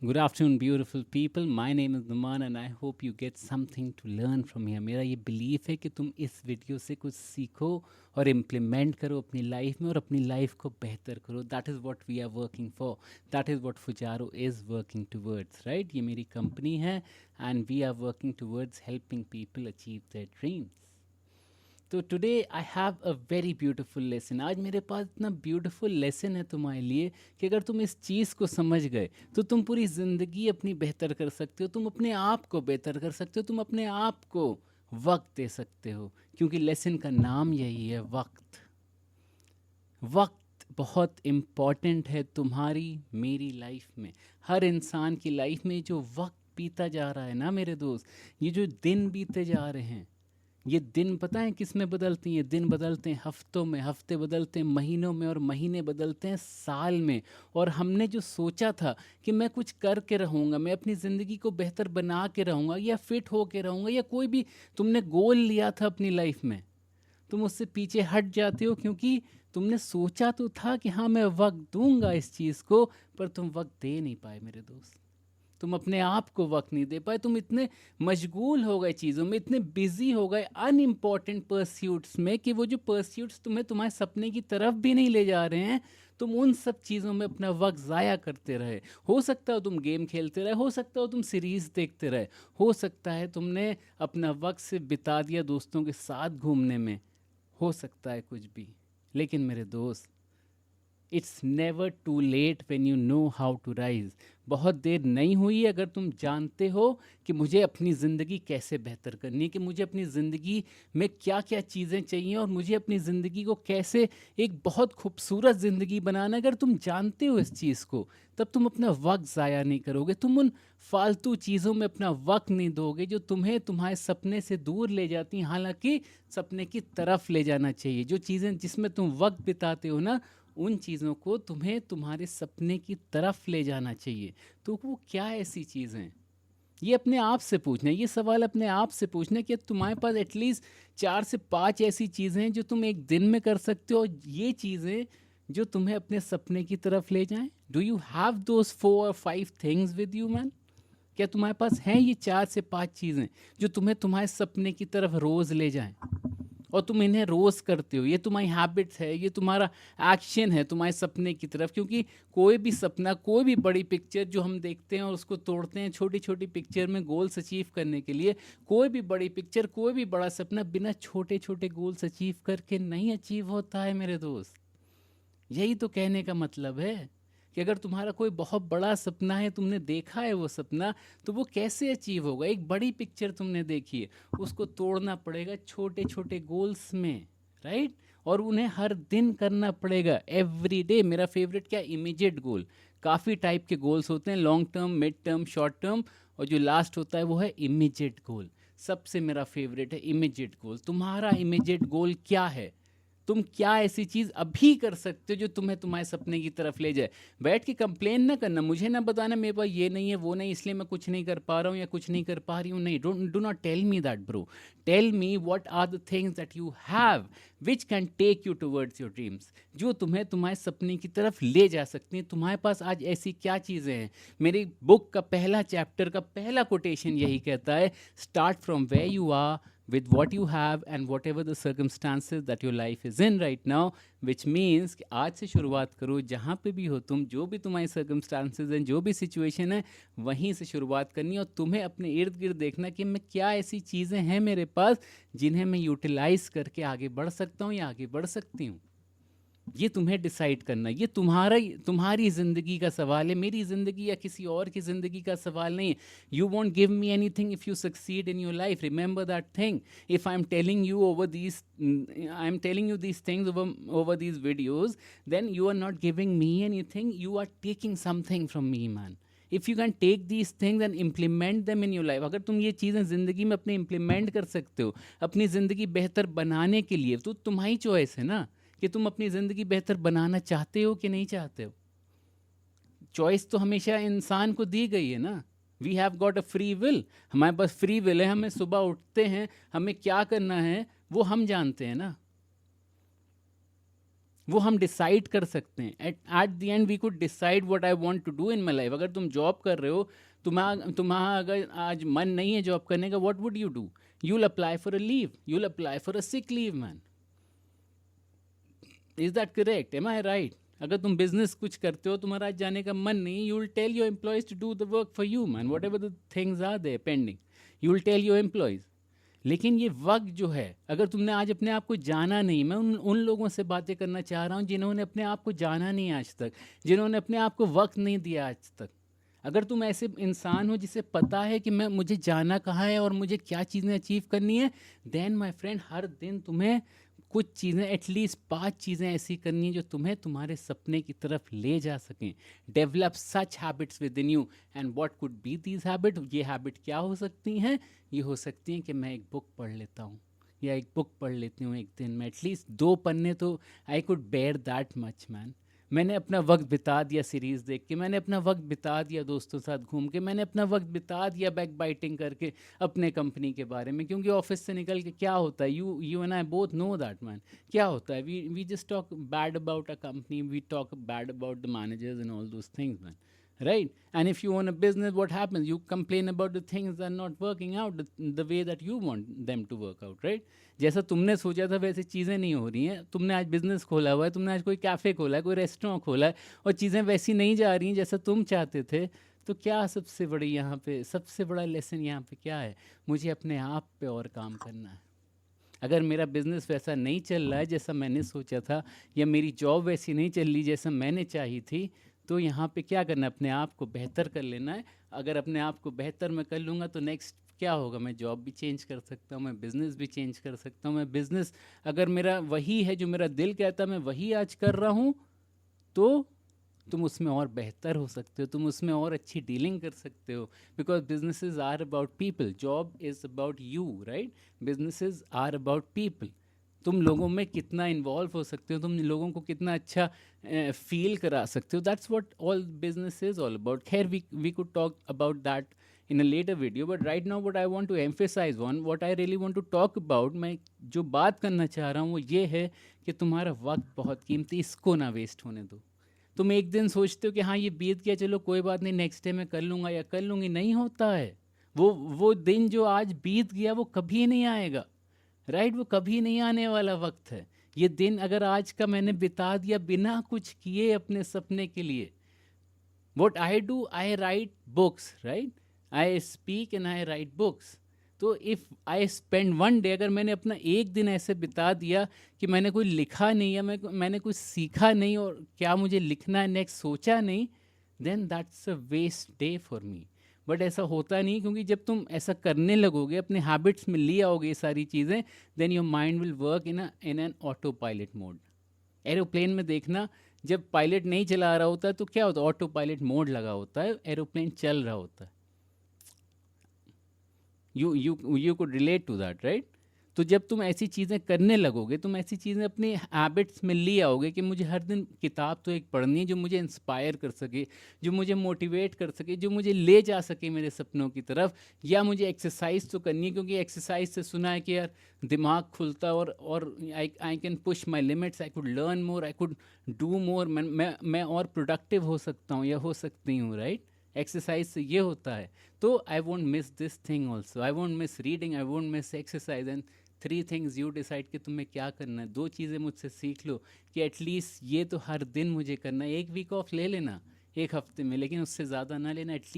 Good afternoon, beautiful people. My name is Numan and I hope you get something to learn from here. मेरा ये belief है कि तुम इस video से कुछ सीखो और इम्प्लीमेंट करो अपनी लाइफ में और अपनी लाइफ को बेहतर करो. That is what we are working for. That is what Fujaro is working towards. Right, ये मेरी कंपनी है and we are working towards helping people achieve their dreams. तो today I have a very beautiful lesson. आज मेरे पास इतना beautiful lesson है तुम्हारे लिए कि अगर तुम इस चीज़ को समझ गए तो तुम पूरी ज़िंदगी अपनी बेहतर कर सकते हो. तुम अपने आप को बेहतर कर सकते हो. तुम अपने आप को वक्त दे सकते हो, क्योंकि लेसन का नाम यही है, वक्त. वक्त बहुत इम्पॉर्टेंट है तुम्हारी मेरी लाइफ में. हर इंसान की लाइफ में जो वक्त बीता जा रहा है ना मेरे दोस्त, ये जो दिन बीते जा रहे हैं, ये दिन पता है किस में बदलते हैं? ये दिन बदलते हैं हफ्तों में, हफ्ते बदलते हैं महीनों में और महीने बदलते हैं साल में. और हमने जो सोचा था कि मैं कुछ करके रहूँगा, मैं अपनी ज़िंदगी को बेहतर बना के रहूँगा या फिट हो के रहूँगा, या कोई भी तुमने गोल लिया था अपनी लाइफ में, तुम उससे पीछे हट जाते हो क्योंकि तुमने सोचा तो था कि हाँ मैं वक्त दूंगा इस चीज़ को, पर तुम वक्त दे नहीं पाए मेरे दोस्त. तुम अपने आप को वक्त नहीं दे पाए. तुम इतने मशगूल हो गए चीज़ों में, इतने बिजी हो गए अनइम्पॉर्टेंट परस्यूट्स में, कि वो जो परस्यूट्स तुम्हें तुम्हारे सपने की तरफ भी नहीं ले जा रहे हैं, तुम उन सब चीज़ों में अपना वक्त ज़ाया करते रहे. हो सकता हो तुम गेम खेलते रहे, हो सकता हो तुम सीरीज़ देखते रहे, हो सकता है तुमने अपना वक्त से बिता दिया दोस्तों के साथ घूमने में, हो सकता है कुछ भी. लेकिन मेरे दोस्त, it's never too late when you know how to rise. बहुत देर नहीं हुई अगर तुम जानते हो कि मुझे अपनी ज़िंदगी कैसे बेहतर करनी है, कि मुझे अपनी ज़िंदगी में क्या क्या चीज़ें चाहिए और मुझे अपनी ज़िंदगी को कैसे एक बहुत खूबसूरत ज़िंदगी बनाना. अगर तुम जानते हो इस चीज़ को, तब तुम अपना वक्त ज़ाया नहीं करोगे. तुम उन फालतू चीज़ों में अपना वक्त नहीं दोगे जो तुम्हें तुम्हारे सपने से दूर ले जाती हैं, हालांकि सपने की तरफ ले जाना चाहिए. जो चीज़ें जिसमें तुम वक्त बिताते हो ना, उन चीज़ों को तुम्हें तुम्हारे सपने की तरफ ले जाना चाहिए. तो वो क्या ऐसी चीज़ें हैं, ये अपने आप से पूछना है. ये सवाल अपने आप से पूछना है कि तुम्हारे पास एटलीस्ट 4 से 5 ऐसी चीज़ें हैं जो तुम एक दिन में कर सकते हो, और ये चीज़ें जो तुम्हें अपने सपने की तरफ ले जाएं. Do you have those 4 or 5 things with you man? क्या तुम्हारे पास हैं ये 4 से 5 चीज़ें जो तुम्हें तुम्हारे सपने की तरफ रोज़ ले जाएं, और तुम इन्हें रोज़ करते हो? ये तुम्हारी हैबिट्स है, ये तुम्हारा एक्शन है तुम्हारे सपने की तरफ. क्योंकि कोई भी सपना, कोई भी बड़ी पिक्चर जो हम देखते हैं और उसको तोड़ते हैं छोटी छोटी पिक्चर में गोल्स अचीव करने के लिए, कोई भी बड़ी पिक्चर, कोई भी बड़ा सपना बिना छोटे छोटे गोल्स अचीव करके नहीं अचीव होता है मेरे दोस्त. यही तो कहने का मतलब है कि अगर तुम्हारा कोई बहुत बड़ा सपना है, तुमने देखा है वो सपना, तो वो कैसे अचीव होगा? एक बड़ी पिक्चर तुमने देखी है, उसको तोड़ना पड़ेगा छोटे छोटे गोल्स में, राइट? और उन्हें हर दिन करना पड़ेगा, एवरी डे. मेरा फेवरेट क्या, इमीडिएट गोल. काफ़ी टाइप के गोल्स होते हैं, long term, mid term, short term, और जो लास्ट होता है वो है इमीडिएट गोल. सबसे मेरा फेवरेट है इमीडिएट गोल. तुम्हारा इमीडिएट गोल क्या है? तुम क्या ऐसी चीज़ अभी कर सकते हो जो तुम्हें तुम्हारे सपने की तरफ ले जाए? बैठ के कंप्लेन ना करना, मुझे ना बताना मेरे पास ये नहीं है, वो नहीं, इसलिए मैं कुछ नहीं कर पा रहा हूँ या कुछ नहीं कर पा रही हूँ. नहीं, do not tell me that bro. Tell me what are the things that you have which can take you towards your dreams, जो तुम्हें तुम्हारे सपने की तरफ ले जा सकती हैं. तुम्हारे पास आज ऐसी क्या चीज़ें हैं? मेरी बुक का पहला चैप्टर का पहला कोटेशन यही कहता है, start from where you are with what you have and whatever the circumstances that your life is in right now, which means कि आज से शुरुआत करो. जहाँ पे भी हो तुम, जो भी तुम्हारी circumstances हैं, जो भी situation है, वहीं से शुरुआत करनी है. और तुम्हें अपने इर्द गिर्द देखना कि मैं क्या ऐसी चीज़ें हैं मेरे पास जिन्हें मैं यूटिलाइज करके आगे बढ़ सकता हूँ या आगे बढ़ सकती हूँ. ये तुम्हें डिसाइड करना है. ये तुम्हारी ज़िंदगी का सवाल है, मेरी ज़िंदगी या किसी और की ज़िंदगी का सवाल नहीं है. You want give me any thing if you succeed in your life. Remember that thing. If I am telling you these things over these videos, then you are not giving me anything, you are taking something from me, man. If you can take these things and implement them in your life, अगर तुम ये चीज़ें ज़िंदगी में अपने implement कर सकते हो अपनी ज़िंदगी बेहतर बनाने के लिए, तो तुम्हारी चॉइस है ना कि तुम अपनी ज़िंदगी बेहतर बनाना चाहते हो कि नहीं चाहते हो. चॉइस तो हमेशा इंसान को दी गई है ना. We have got a free will. हमारे पास फ्री विल है. हमें सुबह उठते हैं, हमें क्या करना है वो हम जानते हैं ना. वो हम डिसाइड कर सकते हैं। At the end we could decide what I want to do in my life. अगर तुम जॉब कर रहे हो, तुम्हारा अगर आज मन नहीं है जॉब करने का, what would you do? You'll apply for a leave. You'll apply for a sick leave, man. Is that correct? Am I right? अगर तुम बिजनेस कुछ करते हो, तुम्हारा आज जाने का मन नहीं, you will tell your employees to do the work for you, man, whatever the things are there pending, you will tell your employees. लेकिन ये वक्त जो है, अगर तुमने आज अपने आप को जाना नहीं, मैं उन लोगों से बातें करना चाह रहा हूँ जिन्होंने अपने आप को जाना नहीं आज तक, जिन्होंने अपने आप को वक्त नहीं दिया आज तक। अगर तुम ऐसे इंसान हो जिसे पता है कि मुझे जाना कहाँ है और मुझे क्या चीज़ें अचीव करनी है, देन माय फ्रेंड हर दिन तुम्हें कुछ चीज़ें, एटलीस्ट 5 चीज़ें ऐसी करनी है जो तुम्हें तुम्हारे सपने की तरफ ले जा सकें। Develop such habits with in you. And what could be these habit? ये हैबिट क्या हो सकती हैं? ये हो सकती हैं कि मैं एक बुक पढ़ लेता हूँ, या एक बुक पढ़ लेती हूँ एक दिन में, एटलीस्ट 2 पन्ने तो I could bear that much, man. मैंने अपना वक्त बिता दिया सीरीज़ देख के, मैंने अपना वक्त बिता दिया दोस्तों साथ घूम के, मैंने अपना वक्त बिता दिया बैक बाइटिंग करके अपने कंपनी के बारे में। क्योंकि ऑफिस से निकल के क्या होता है, you and I both know that, man. क्या होता है, we just talk bad about a company, we talk bad about the managers and all those things, man, right? And if you own a business, what happens? You complain about the things that are not working out the way that you want them to work out, right? जैसा तुमने सोचा था वैसे चीज़ें नहीं हो रही हैं। तुमने आज बिजनेस खोला हुआ है, तुमने आज कोई कैफ़े खोला है, कोई रेस्टोरेंट खोला है, और चीज़ें वैसी नहीं जा रही हैं जैसा तुम चाहते थे। तो क्या सबसे बड़ी यहाँ पे, सबसे बड़ा लेसन यहाँ पे क्या है? मुझे अपने आप पे और काम करना है। अगर मेरा बिज़नेस वैसा नहीं चल रहा है जैसा मैंने सोचा था, या मेरी जॉब वैसी नहीं चल रही जैसा मैंने चाही थी, तो यहाँ पे क्या करना है? अपने आप को बेहतर कर लेना है। अगर अपने आप को बेहतर मैं कर लूँगा तो नेक्स्ट क्या होगा? मैं जॉब भी चेंज कर सकता हूँ, मैं बिज़नेस भी चेंज कर सकता हूँ। मैं बिज़नेस अगर मेरा वही है जो मेरा दिल कहता है मैं वही आज कर रहा हूँ, तो तुम उसमें और बेहतर हो सकते हो, तुम उसमें और अच्छी डीलिंग कर सकते हो। Because businesses are about people, job is about you, right? Businesses are about people. तुम लोगों में कितना इन्वॉल्व हो सकते हो, तुम लोगों को कितना अच्छा फील करा सकते हो, that's what all business is all about. खैर we could talk about that in a later video, but right now what I want to emphasize on, what I really want to talk about, मैं जो बात करना चाह रहा हूँ वो ये है कि तुम्हारा वक्त बहुत कीमती, इसको ना वेस्ट होने दो। तुम एक दिन सोचते हो कि हाँ ये बीत गया, चलो कोई बात नहीं, नेक्स्ट डे मैं कर लूँगा या कर लूँगी, नहीं होता है। वो दिन जो आज बीत गया वो कभी नहीं आएगा, राइट? वो कभी नहीं आने वाला वक्त है। ये दिन अगर आज का मैंने बिता दिया बिना कुछ किए अपने सपने के लिए, what I do, I right books, right? I speak and I right books. तो इफ़ आई स्पेंड 1 डे, अगर मैंने अपना एक दिन ऐसे बिता दिया कि मैंने कोई लिखा नहीं, या मैंने कुछ सीखा नहीं, और क्या मुझे लिखना है नेक्स्ट सोचा नहीं, then that's a waste day for me. But ऐसा होता नहीं, क्योंकि जब तुम ऐसा करने लगोगे, अपने हैबिट्स में ले आओगे ये सारी चीज़ें, then your mind will work in an auto pilot mode. Aeroplane में देखना, जब पायलट नहीं चला रहा होता है तो क्या होता है? ऑटो पायलट मोड लगा होता है, एरोप्लेन चल रहा होता है। You could relate to that, right? तो जब तुम ऐसी चीज़ें करने लगोगे, तुम ऐसी चीज़ें अपने हैबिट्स में ले आओगे कि मुझे हर दिन किताब तो एक पढ़नी है जो मुझे इंस्पायर कर सके, जो मुझे मोटिवेट कर सके, जो मुझे ले जा सके मेरे सपनों की तरफ, या मुझे एक्सरसाइज तो करनी है, क्योंकि एक्सरसाइज से सुना है कि यार दिमाग खुलता, और I can push my limits, I could learn more, I could do more, मैं और प्रोडक्टिव हो सकता हूँ या हो सकती हूँ, राइट? एक्सरसाइज से ये होता है। तो I won't miss this thing also, I won't miss reading, I won't miss exercise. And 3 things you decide कि तुम्हें क्या करना है। 2 चीज़ें मुझसे सीख लो कि एटलीस्ट ये तो हर दिन मुझे करना है। 1 वीक ऑफ ले लेना 1 हफ्ते में, लेकिन उससे ज़्यादा ना लेना, एटलीस्ट